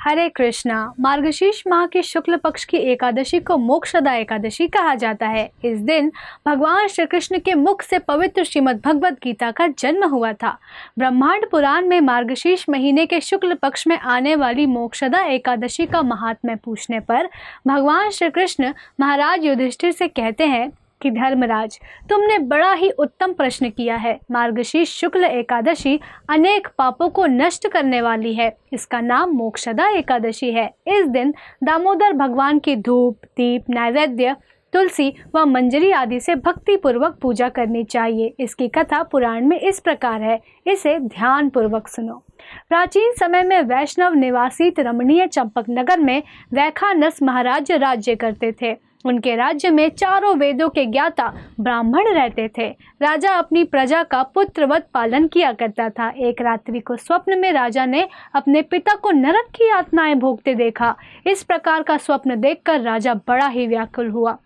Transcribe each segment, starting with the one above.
हरे कृष्णा। मार्गशीर्ष माह की शुक्ल पक्ष की एकादशी को मोक्षदा एकादशी कहा जाता है। इस दिन भगवान श्री कृष्ण के मुख से पवित्र श्रीमद् भगवद गीता का जन्म हुआ था। ब्रह्मांड पुराण में मार्गशीर्ष महीने के शुक्ल पक्ष में आने वाली मोक्षदा एकादशी का महात्म्य पूछने पर भगवान श्री कृष्ण महाराज युधिष्ठिर से कहते हैं कि धर्मराज, तुमने बड़ा ही उत्तम प्रश्न किया है। मार्गशीर्ष शुक्ल एकादशी अनेक पापों को नष्ट करने वाली है। इसका नाम मोक्षदा एकादशी है। इस दिन दामोदर भगवान की धूप, दीप, नैवेद्य, तुलसी व मंजरी आदि से भक्ति पूर्वक पूजा करनी चाहिए। इसकी कथा पुराण में इस प्रकार है, इसे ध्यान पूर्वक सुनो। प्राचीन समय में वैष्णव निवासित रमणीय चंपक नगर में वैखानस महाराज राज्य करते थे। उनके राज्य में चारों वेदों के ज्ञाता ब्राह्मण रहते थे। राजा अपनी प्रजा का पुत्रवत पालन किया करता था। एक रात्रि को स्वप्न में राजा ने अपने पिता को नरक की यातनाएं भोगते देखा। इस प्रकार का स्वप्न देखकर राजा बड़ा ही व्याकुल हुआ।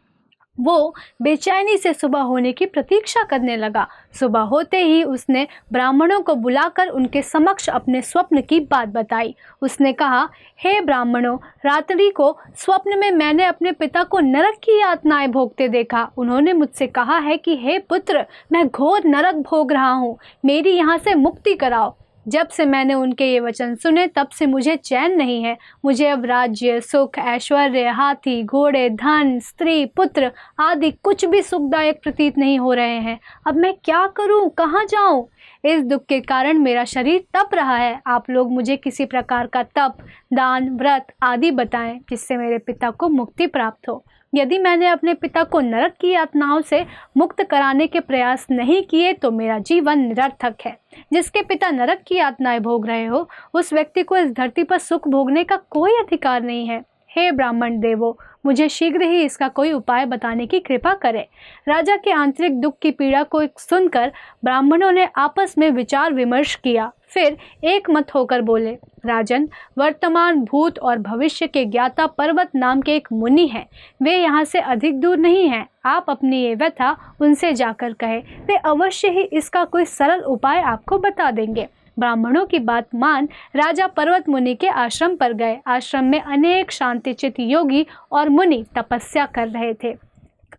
वो बेचैनी से सुबह होने की प्रतीक्षा करने लगा। सुबह होते ही उसने ब्राह्मणों को बुलाकर उनके समक्ष अपने स्वप्न की बात बताई। उसने कहा, हे ब्राह्मणों, रात्रि को स्वप्न में मैंने अपने पिता को नरक की यातनाएं भोगते देखा। उन्होंने मुझसे कहा है कि हे पुत्र, मैं घोर नरक भोग रहा हूँ, मेरी यहाँ से मुक्ति कराओ। जब से मैंने उनके ये वचन सुने तब से मुझे चैन नहीं है। मुझे अब राज्य, सुख, ऐश्वर्य, हाथी, घोड़े, धन, स्त्री, पुत्र आदि कुछ भी सुखदायक प्रतीत नहीं हो रहे हैं। अब मैं क्या करूं, कहाँ जाऊं? इस दुख के कारण मेरा शरीर तप रहा है। आप लोग मुझे किसी प्रकार का तप, दान, व्रत आदि बताएं जिससे मेरे पिता को मुक्ति प्राप्त हो। यदि मैंने अपने पिता को नरक की यातनाओं से मुक्त कराने के प्रयास नहीं किए तो मेरा जीवन निरर्थक है। जिसके पिता नरक की यातनाएं भोग रहे हो, उस व्यक्ति को इस धरती पर सुख भोगने का कोई अधिकार नहीं है। हे ब्राह्मण देवो, मुझे शीघ्र ही इसका कोई उपाय बताने की कृपा करें। राजा के आंतरिक दुख की पीड़ा को सुनकर ब्राह्मणों ने आपस में विचार विमर्श किया। फिर एक मत होकर बोले, राजन, वर्तमान, भूत और भविष्य के ज्ञाता पर्वत नाम के एक मुनि हैं। वे यहाँ से अधिक दूर नहीं हैं। आप अपनी ये व्यथा उनसे जाकर कहें, वे अवश्य ही इसका कोई सरल उपाय आपको बता देंगे। ब्राह्मणों की बात मान राजा पर्वत मुनि के आश्रम पर गए। आश्रम में अनेक शांतिचित योगी और मुनि तपस्या कर रहे थे।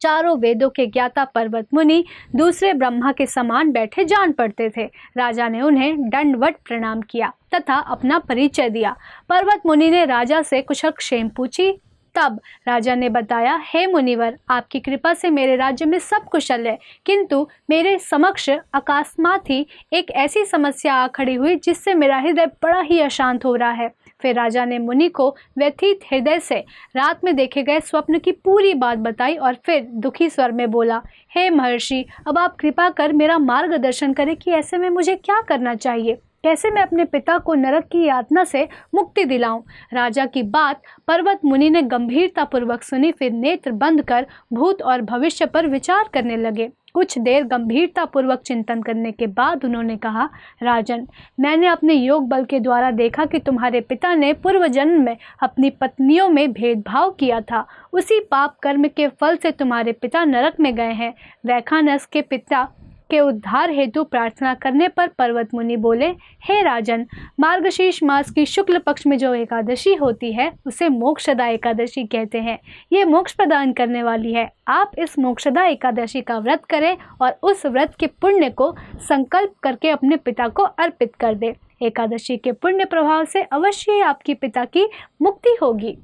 चारों वेदों के ज्ञाता पर्वत मुनि दूसरे ब्रह्मा के समान बैठे जान पड़ते थे। राजा ने उन्हें दंडवत प्रणाम किया तथा अपना परिचय दिया। पर्वत मुनि ने राजा से कुशलक्षेम पूछी। तब राजा ने बताया, हे मुनिवर, आपकी कृपा से मेरे राज्य में सब कुशल है, किंतु मेरे समक्ष अकस्मात ही एक ऐसी समस्या आ खड़ी हुई जिससे मेरा हृदय बड़ा ही अशांत हो रहा है। फिर राजा ने मुनि को व्यथित हृदय से रात में देखे गए स्वप्न की पूरी बात बताई और फिर दुखी स्वर में बोला, हे महर्षि, अब आप कृपा कर मेरा मार्गदर्शन करें कि ऐसे में मुझे क्या करना चाहिए, कैसे मैं अपने पिता को नरक की यातना से मुक्ति दिलाऊं। राजा की बात पर्वत मुनि ने गंभीरता पूर्वक सुनी। फिर नेत्र बंद कर भूत और भविष्य पर विचार करने लगे। कुछ देर गंभीरता पूर्वक चिंतन करने के बाद उन्होंने कहा, राजन, मैंने अपने योग बल के द्वारा देखा कि तुम्हारे पिता ने पूर्व जन्म में अपनी पत्नियों में भेदभाव किया था। उसी पाप कर्म के फल से तुम्हारे पिता नरक में गए हैं। वैखानस के पिता के उद्धार हेतु प्रार्थना करने पर पर्वत मुनि बोले, हे राजन, मार्गशीर्ष मास की शुक्ल पक्ष में जो एकादशी होती है उसे मोक्षदा एकादशी कहते हैं। ये मोक्ष प्रदान करने वाली है। आप इस मोक्षदा एकादशी का व्रत करें और उस व्रत के पुण्य को संकल्प करके अपने पिता को अर्पित कर दे। एकादशी के पुण्य प्रभाव से अवश्य ही आपकी पिता की मुक्ति होगी।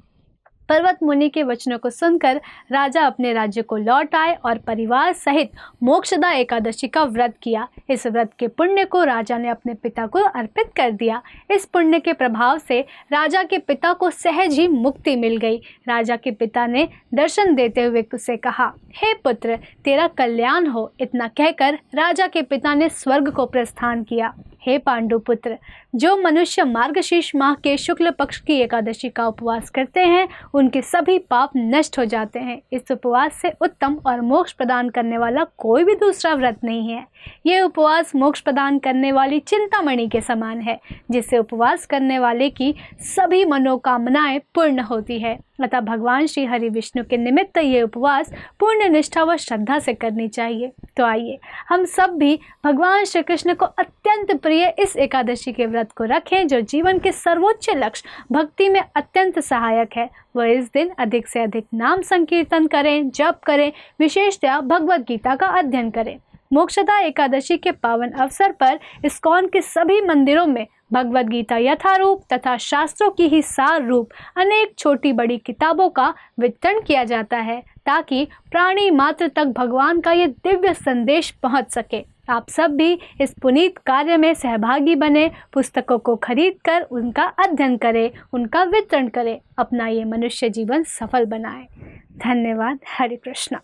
पर्वत मुनि के वचनों को सुनकर राजा अपने राज्य को लौट आए और परिवार सहित मोक्षदा एकादशी का व्रत किया। इस व्रत के पुण्य को राजा ने अपने पिता को अर्पित कर दिया। इस पुण्य के प्रभाव से राजा के पिता को सहज ही मुक्ति मिल गई। राजा के पिता ने दर्शन देते हुए उसे कहा, हे पुत्र, तेरा कल्याण हो। इतना कहकर राजा के पिता ने स्वर्ग को प्रस्थान किया। हे पांडुपुत्र, जो मनुष्य मार्गशीर्ष माह के शुक्ल पक्ष की एकादशी का उपवास करते हैं उनके सभी पाप नष्ट हो जाते हैं। इस उपवास से उत्तम और मोक्ष प्रदान करने वाला कोई भी दूसरा व्रत नहीं है। यह उपवास मोक्ष प्रदान करने वाली चिंतामणि के समान है, जिससे उपवास करने वाले की सभी मनोकामनाएं पूर्ण होती है। अतः भगवान श्री हरि विष्णु के निमित्त ये उपवास पूर्ण निष्ठा व श्रद्धा से करनी चाहिए। तो आइए हम सब भी भगवान श्री कृष्ण को अत्यंत प्रिय इस एकादशी के व्रत व्रत को रखें जो जीवन के सर्वोच्च लक्ष्य भक्ति में अत्यंत सहायक है। वह इस दिन अधिक से अधिक नाम संकीर्तन करें, जप करें, विशेषतया भगवद गीता का अध्ययन करें। मोक्षदा एकादशी के पावन अवसर पर इस्कॉन के सभी मंदिरों में भगवद गीता यथारूप तथा शास्त्रों की ही सार रूप अनेक छोटी बड़ी किताबों का वितरण किया जाता है ताकि प्राणी मात्र तक भगवान का ये दिव्य संदेश पहुंच सके। आप सब भी इस पुनीत कार्य में सहभागी बने, पुस्तकों को खरीदकर उनका अध्ययन करें, उनका वितरण करें, अपना ये मनुष्य जीवन सफल बनाएं। धन्यवाद। हरे कृष्णा।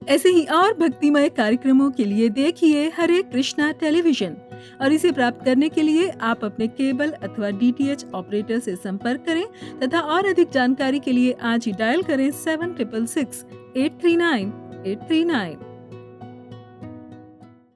ऐसे ही और भक्तिमय कार्यक्रमों के लिए देखिए हरे कृष्णा टेलीविजन और इसे प्राप्त करने के लिए आप अपने केबल अथवा DTH ऑपरेटर से संपर्क करें तथा और अधिक जानकारी के लिए आज ही डायल करें 7666 839 839।